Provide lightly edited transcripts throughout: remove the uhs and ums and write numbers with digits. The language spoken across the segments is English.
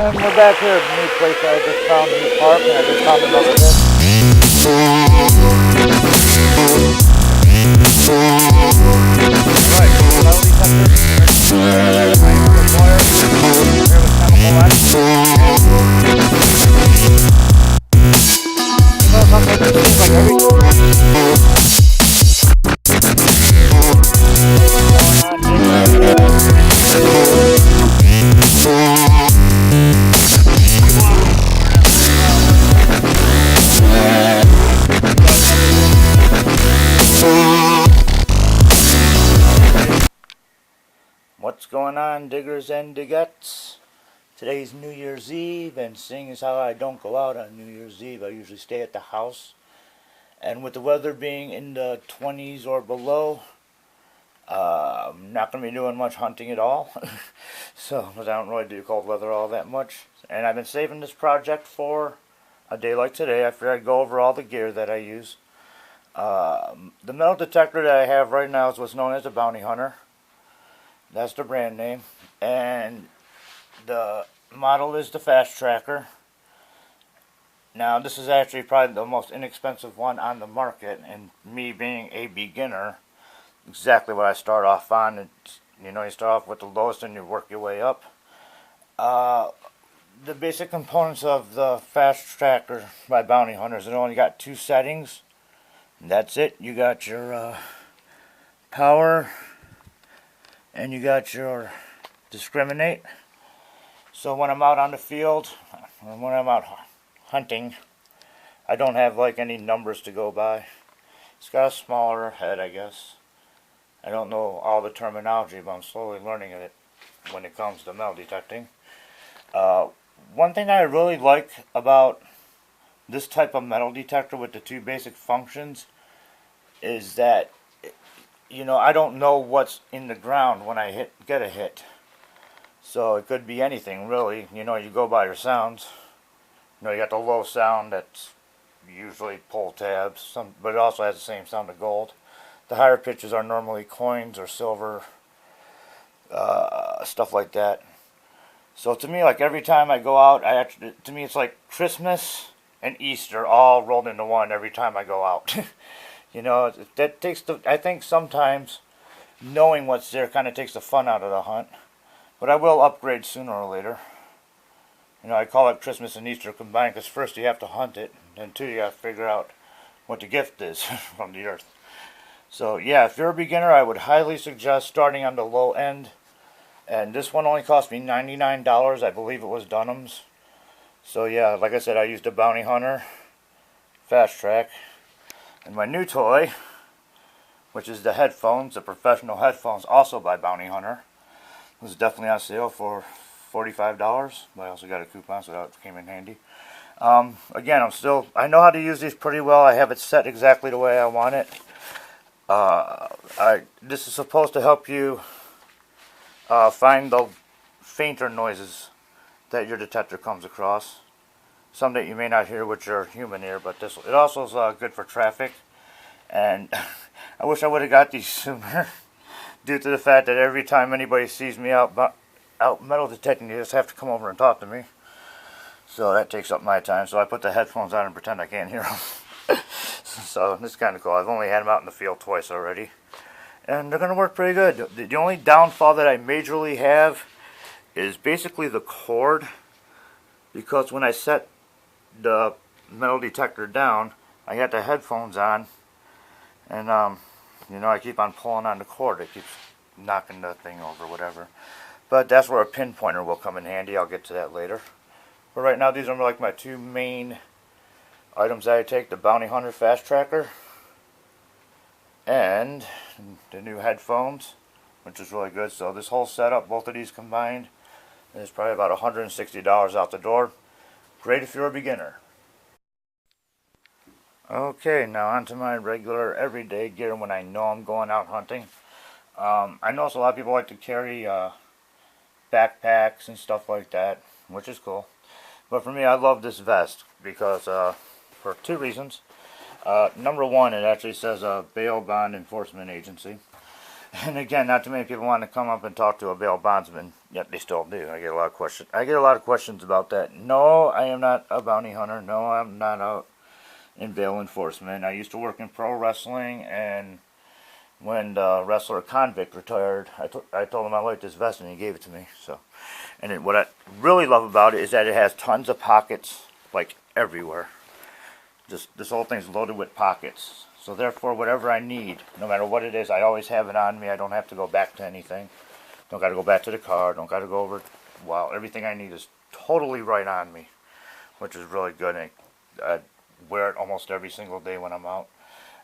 And we're back here at a new place I just found, a new park, and I just found another hit. Right, metal detector. I am the wire. Here with chemical action. You know something? It seems like every What's going on, diggers and digettes? Today's New Year's Eve, and seeing as how I don't go out on New Year's Eve, I usually stay at the house. And with the weather being in the 20s or below, I'm not going to be doing much hunting at all. So, because I don't really do cold weather all that much. And I've been saving this project for a day like today. I figured I'd go over all the gear that I use. The metal detector that I have right now is what's known as a Bounty Hunter. That's the brand name. And the model is the Fast Tracker. Now, this is actually probably the most inexpensive one on the market, and me being a beginner, exactly what I start off on. It's, you know, you start off with the lowest and you work your way up. The basic components of the Fast Tracker by Bounty Hunters, it only got two settings. And that's it. You got your power, and you got your discriminate. So when I'm out on the field, or when I'm out hunting, I don't have like any numbers to go by. It's got a smaller head, I guess. I don't know all the terminology, but I'm slowly learning it when it comes to metal detecting. One thing I really like about this type of metal detector with the two basic functions is that, you know, I don't know what's in the ground when I get a hit. So it could be anything, really. You know, you go by your sounds. You know, you got the low sound that's usually pull tabs, but it also has the same sound of gold. The higher pitches are normally coins or silver, stuff like that. So to me, like every time I go out, to me it's like Christmas and Easter all rolled into one every time I go out. You know, that takes I think sometimes knowing what's there kind of takes the fun out of the hunt. But I will upgrade sooner or later. You know, I call it Christmas and Easter combined because first you have to hunt it, and two, you got to figure out what the gift is from the earth. So yeah, if you're a beginner, I would highly suggest starting on the low end. And this one only cost me $99. I believe it was Dunham's. So yeah, like I said, I used a Bounty Hunter Fast Track. And my new toy, which is the headphones, the professional headphones, also by Bounty Hunter, was definitely on sale for $45. But I also got a coupon, so that came in handy. Again, I know how to use these pretty well. I have it set exactly the way I want it. This is supposed to help you find the fainter noises that your detector comes across. Some that you may not hear with your human ear, but it also is good for traffic. And I wish I would have got these sooner, due to the fact that every time anybody sees me out metal detecting, they just have to come over and talk to me. So that takes up my time. So I put the headphones on and pretend I can't hear them. So this is kind of cool. I've only had them out in the field twice already, and they're going to work pretty good. The only downfall that I majorly have is basically the cord, because when I set the metal detector down, I got the headphones on, and you know, I keep on pulling on the cord. It keeps knocking the thing over, whatever. But that's where a pinpointer will come in handy. I'll get to that later. But right now, these are like my two main items that I take: the Bounty Hunter Fast Tracker and the new headphones, which is really good. So this whole setup, both of these combined, is probably about $160 out the door. Great if you're a beginner. Okay, now on to my regular everyday gear when I know I'm going out hunting. I know a lot of people like to carry backpacks and stuff like that, which is cool. But for me, I love this vest because for two reasons. Number one, it actually says Bail Bond Enforcement Agency. And again, not too many people want to come up and talk to a bail bondsman, yet they still do. I get a lot of questions. I get a lot of questions about that. No, I am not a bounty hunter. No, I'm not out in bail enforcement. I used to work in pro wrestling, and when the wrestler Convict retired, I told him I liked his vest, and he gave it to me. So, and what I really love about it is that it has tons of pockets, like everywhere. Just this whole thing's loaded with pockets. So therefore, whatever I need, no matter what it is, I always have it on me. I don't have to go back to anything. Don't got to go back to the car. Don't got to go over. Wow, everything I need is totally right on me, which is really good. And I wear it almost every single day when I'm out.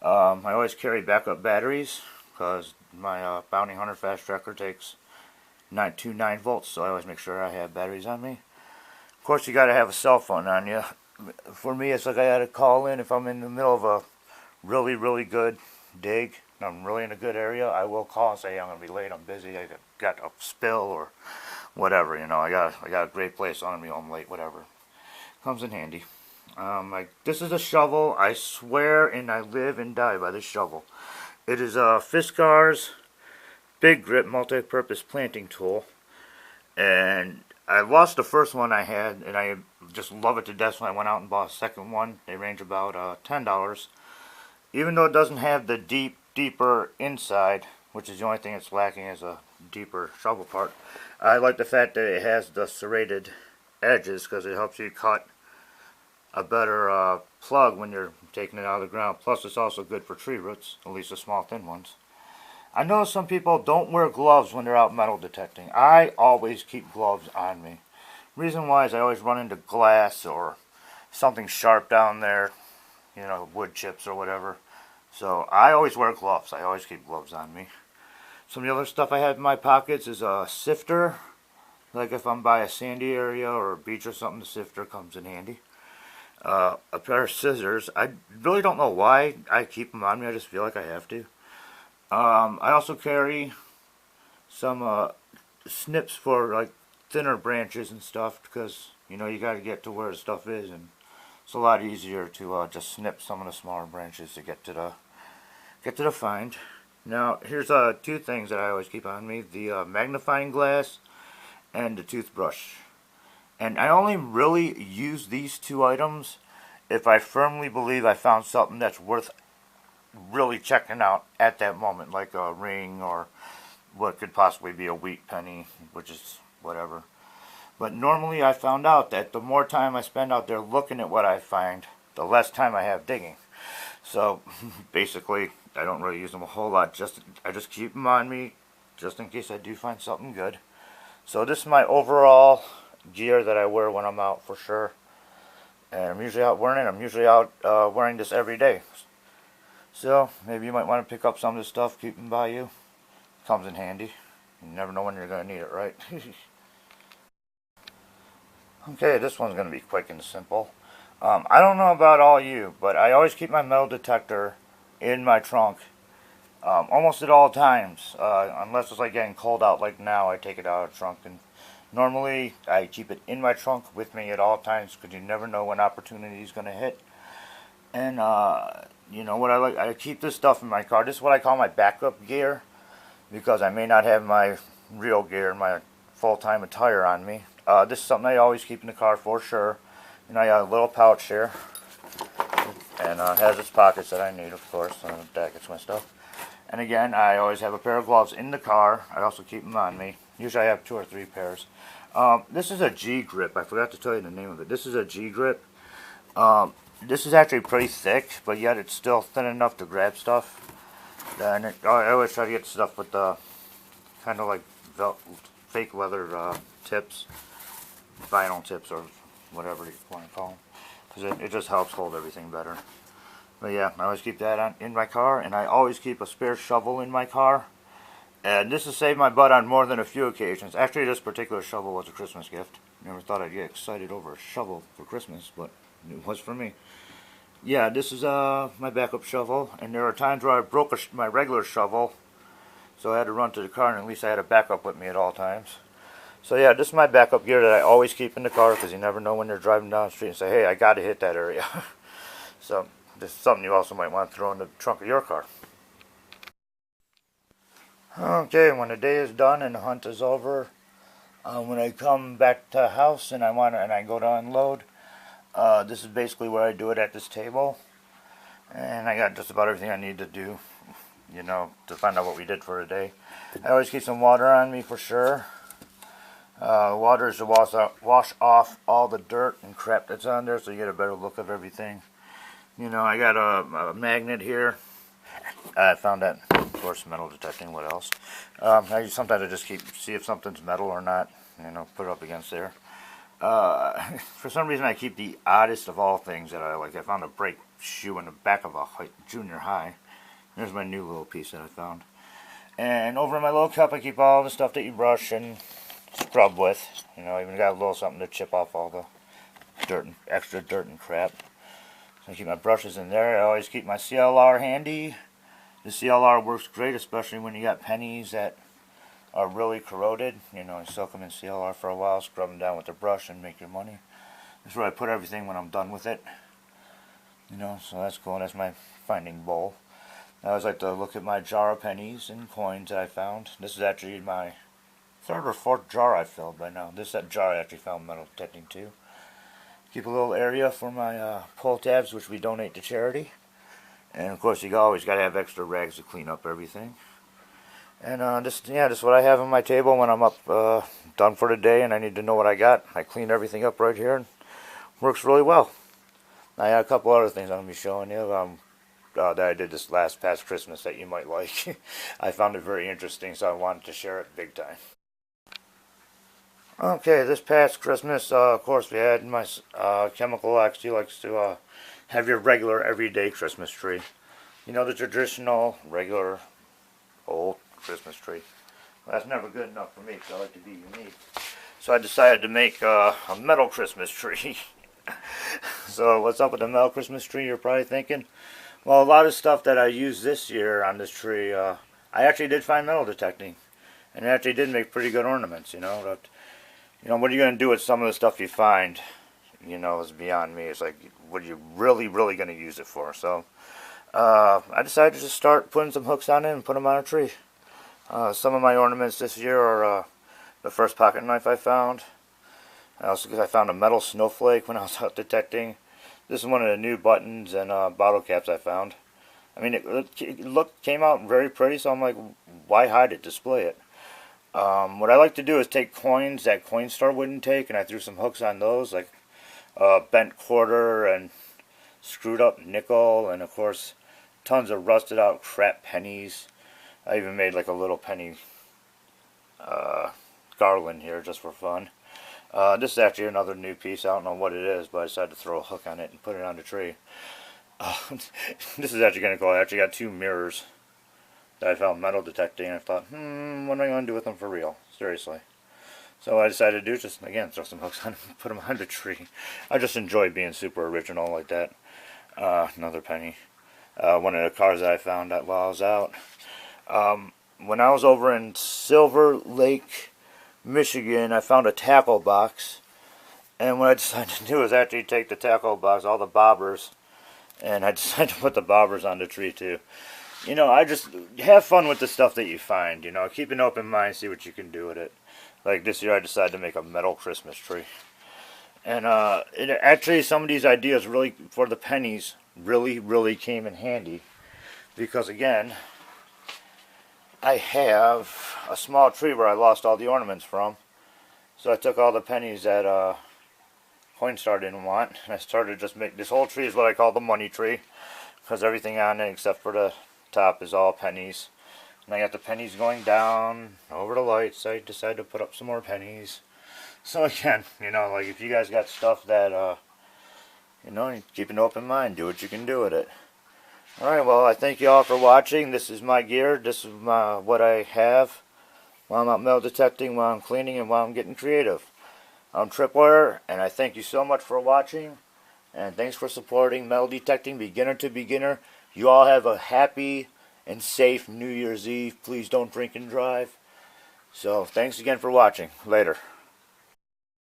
I always carry backup batteries because my Bounty Hunter Fast Tracker takes 9 volts, so I always make sure I have batteries on me. Of course, you got to have a cell phone on you. For me, it's like I got to call in if I'm in the middle of a really, really good dig, and I'm really in a good area. I will call and say I'm going to be late, I'm busy, I got a spill or whatever. You know, I got a great place on me, I'm late, whatever. Comes in handy. This is a shovel. I swear, and I live and die by this shovel. It is a Fiskars Big Grip multi-purpose planting tool, and I lost the first one I had, and I just love it to death. So I went out and bought a second one. They range about $10. Even though it doesn't have the deeper inside, which is the only thing it's lacking is a deeper shovel part, I like the fact that it has the serrated edges because it helps you cut a better plug when you're taking it out of the ground. Plus, it's also good for tree roots, at least the small thin ones. I know some people don't wear gloves when they're out metal detecting. I always keep gloves on me. Reason why is I always run into glass or something sharp down there, you know, wood chips or whatever. So I always wear gloves. I always keep gloves on me. Some of the other stuff I have in my pockets is a sifter. Like if I'm by a sandy area or a beach or something, the sifter comes in handy. A pair of scissors. I really don't know why I keep them on me. I just feel like I have to. I also carry some snips for like thinner branches and stuff because you know you got to get to where the stuff is, and it's a lot easier to just snip some of the smaller branches to get to the find. Now here's two things that I always keep on me: the magnifying glass and the toothbrush. And I only really use these two items if I firmly believe I found something that's worth really checking out at that moment, like a ring or what could possibly be a wheat penny, which is whatever. But normally I found out that the more time I spend out there looking at what I find, the less time I have digging. So basically, I don't really use them a whole lot. I just keep them on me just in case I do find something good. So this is my overall gear that I wear when I'm out for sure. And I'm usually out wearing it. I'm usually out wearing this every day. So maybe you might want to pick up some of this stuff, keep them by you. Comes in handy. You never know when you're going to need it, right? Okay, this one's going to be quick and simple. I don't know about all you, but I always keep my metal detector in my trunk. Almost at all times. Unless it's like getting cold out like now, I take it out of the trunk. And normally, I keep it in my trunk with me at all times because you never know when opportunity is going to hit. And, you know what I like? I keep this stuff in my car. This is what I call my backup gear because I may not have my real gear, my full-time attire on me. This is something I always keep in the car for sure. And I got a little pouch here. And it has its pockets that I need, of course. That gets my stuff. And again, I always have a pair of gloves in the car. I also keep them on me. Usually I have 2 or 3 pairs. This is a G-grip. I forgot to tell you the name of it. This is a G-grip. This is actually pretty thick, but yet it's still thin enough to grab stuff. I always try to get stuff with the kind of like fake leather tips, vinyl tips, or whatever you want to call them, because it just helps hold everything better. But yeah, I always keep that in my car, and I always keep a spare shovel in my car. And this has saved my butt on more than a few occasions. Actually, this particular shovel was a Christmas gift. Never thought I'd get excited over a shovel for Christmas, but it was for me. Yeah, this is my backup shovel, and there are times where I broke my regular shovel, so I had to run to the car, and at least I had a backup with me at all times. So yeah, this is my backup gear that I always keep in the car, because you never know when you're driving down the street and say, hey, I got to hit that area. So this is something you also might want to throw in the trunk of your car. Okay, when the day is done and the hunt is over, when I come back to the house and I go to unload, this is basically where I do it at this table, and I got just about everything I need to do, to find out what we did for a day. I always keep some water on me for sure. Water is to wash off all the dirt and crap that's on there, so you get a better look of everything. I got a magnet here. I found that, of course, metal detecting. What else? Sometimes I just see if something's metal or not. Put it up against there. For some reason, I keep the oddest of all things that I like. I found a brake shoe in the back of a junior high. There's my new little piece that I found. And over in my little cup, I keep all the stuff that you brush and scrub with. Even got a little something to chip off all the dirt and extra dirt and crap. So I keep my brushes in there. I always keep my CLR handy. The CLR works great, especially when you got pennies that are really corroded. You soak them in CLR for a while, scrub them down with the brush, and make your money. That's where I put everything when I'm done with it. So that's cool. That's my finding bowl. I always like to look at my jar of pennies and coins that I found. This is actually my third or fourth jar I filled by now. That jar I actually found metal detecting too. Keep a little area for my pull tabs, which we donate to charity. And of course, you always got to have extra rags to clean up everything. And this is what I have on my table when I'm up done for the day, and I need to know what I got. I clean everything up right here, and works really well. I got a couple other things I'm gonna be showing you that I did this past Christmas that you might like. I found it very interesting, so I wanted to share it big time. Okay, this past Christmas, of course, we had my Chemical X. He likes to have your regular, everyday Christmas tree. The traditional, regular, old Christmas tree. Well, that's never good enough for me, because I like to be unique. So I decided to make a metal Christmas tree. So what's up with the metal Christmas tree, you're probably thinking? Well, a lot of stuff that I used this year on this tree, I actually did find metal detecting. And it actually did make pretty good ornaments, what are you going to do with some of the stuff you find? Is beyond me. It's like, what are you really, really going to use it for? So, I decided to just start putting some hooks on it and put them on a tree. Some of my ornaments this year are the first pocket knife I found. I found a metal snowflake when I was out detecting. This is one of the new buttons and bottle caps I found. I mean, it came out very pretty, so I'm like, why hide it? Display it. What I like to do is take coins that Coinstar wouldn't take, and I threw some hooks on those, like bent quarter and screwed up nickel, and of course tons of rusted out crap pennies. I even made like a little penny garland here just for fun. This is actually another new piece. I don't know what it is, but I decided to throw a hook on it and put it on the tree. This is actually going to go. I actually got two mirrors that I found metal detecting, and I thought, what am I going to do with them for real? Seriously. So what I decided to do is just, again, throw some hooks on them and put them on the tree. I just enjoy being super original like that. Another penny. One of the cars that I found while I was out. When I was over in Silver Lake, Michigan, I found a tackle box. And what I decided to do is actually take the tackle box, all the bobbers, and I decided to put the bobbers on the tree too. I just have fun with the stuff that you find, keep an open mind, see what you can do with it. Like this year I decided to make a metal Christmas tree. And actually some of these ideas really, for the pennies, really, really came in handy. Because again, I have a small tree where I lost all the ornaments from. So I took all the pennies that Coinstar didn't want, and I started to just make, this whole tree is what I call the money tree. Because everything on it except for the top is all pennies. And I got the pennies going down over the lights. I decided to put up some more pennies. So again, like if you guys got stuff that, keep an open mind. Do what you can do with it. Alright, well, I thank you all for watching. This is my gear. This is what I have while I'm out metal detecting, while I'm cleaning, and while I'm getting creative. I'm Tripwire, and I thank you so much for watching. And thanks for supporting metal detecting, beginner to beginner. You all have a happy and safe New Year's Eve. Please don't drink and drive. So, thanks again for watching. Later.